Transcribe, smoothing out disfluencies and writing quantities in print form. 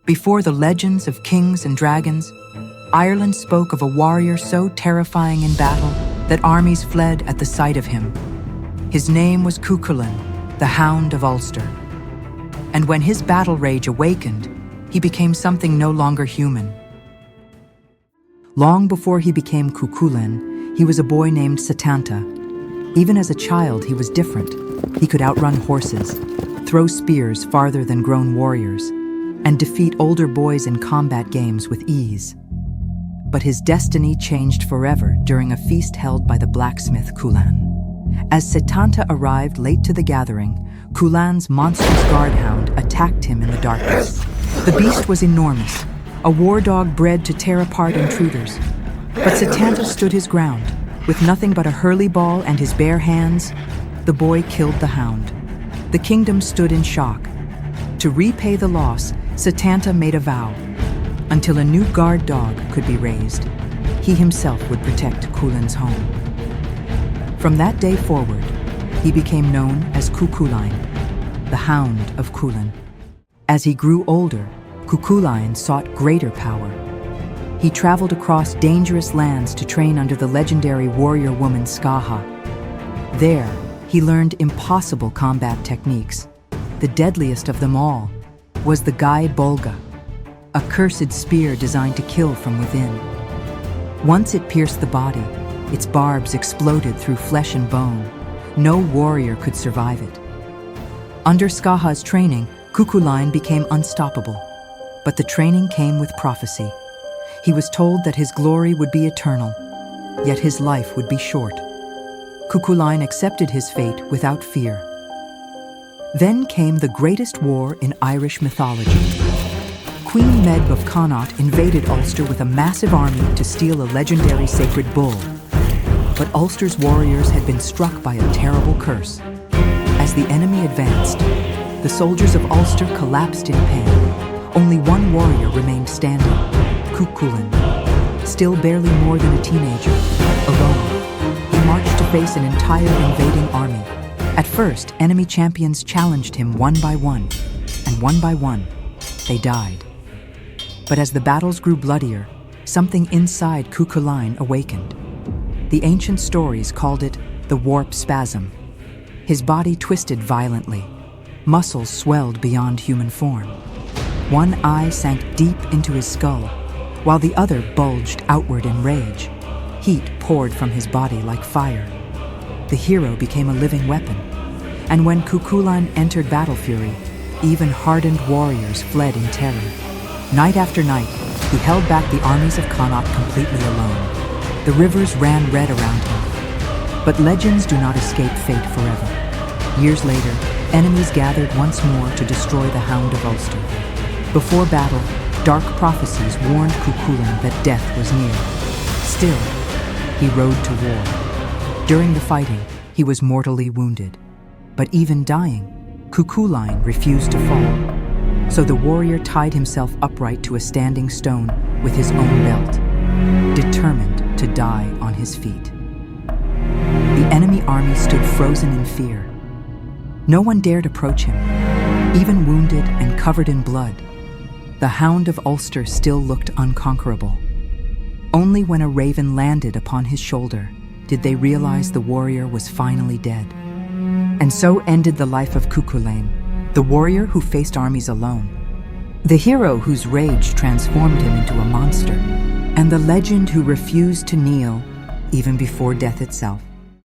Before the legends of kings and dragons, Ireland spoke of a warrior so terrifying in battle that armies fled at the sight of him. His name was Cu Chulainn, the Hound of Ulster. And when his battle rage awakened, he became something no longer human. Long before he became Cu Chulainn, he was a boy named Setanta. Even as a child, he was different. He could outrun horses, throw spears farther than grown warriors, and defeat older boys in combat games with ease. But his destiny changed forever during a feast held by the blacksmith Chulainn. As Setanta arrived late to the gathering, Chulainn's monstrous guard-hound attacked him in the darkness. The beast was enormous, a war dog bred to tear apart intruders. But Setanta stood his ground. With nothing but a hurley ball and his bare hands, the boy killed the hound. The kingdom stood in shock. To repay the loss, Setanta made a vow. Until a new guard dog could be raised, he himself would protect Chulainn's home. From that day forward, he became known as Cu Chulainn, the Hound of Chulainn. As he grew older, Cu Chulainn sought greater power. He traveled across dangerous lands to train under the legendary warrior woman Skaha. There, he learned impossible combat techniques. The deadliest of them all was the Gai Bolga, a cursed spear designed to kill from within. Once it pierced the body, its barbs exploded through flesh and bone. No warrior could survive it. Under Skaha's training, Cu Chulainn became unstoppable. But the training came with prophecy. He was told that his glory would be eternal, yet his life would be short. Cu Chulainn accepted his fate without fear. Then came the greatest war in Irish mythology. Queen Medb of Connaught invaded Ulster with a massive army to steal a legendary sacred bull. But Ulster's warriors had been struck by a terrible curse. As the enemy advanced, the soldiers of Ulster collapsed in pain. Only one warrior remained standing, Cu Chulainn. Still barely more than a teenager, alone, he marched to face an entire invading army. At first, enemy champions challenged him one by one, and one by one, they died. But as the battles grew bloodier, something inside Cu Chulainn awakened. The ancient stories called it the Warp-Spasm. His body twisted violently. Muscles swelled beyond human form. One eye sank deep into his skull, while the other bulged outward in rage. Heat poured from his body like fire. The hero became a living weapon. And when Cu Chulainn entered battle fury, even hardened warriors fled in terror. Night after night, he held back the armies of Connaught completely alone. The rivers ran red around him. But legends do not escape fate forever. Years later, enemies gathered once more to destroy the Hound of Ulster. Before battle, dark prophecies warned Cu Chulainn that death was near. Still, he rode to war. During the fighting, he was mortally wounded. But even dying, Cu Chulainn refused to fall. So the warrior tied himself upright to a standing stone with his own belt, determined to die on his feet. The enemy army stood frozen in fear. No one dared approach him, even wounded and covered in blood. The Hound of Ulster still looked unconquerable. Only when a raven landed upon his shoulder did they realize the warrior was finally dead. And so ended the life of Cu Chulainn, the warrior who faced armies alone, the hero whose rage transformed him into a monster, and the legend who refused to kneel even before death itself.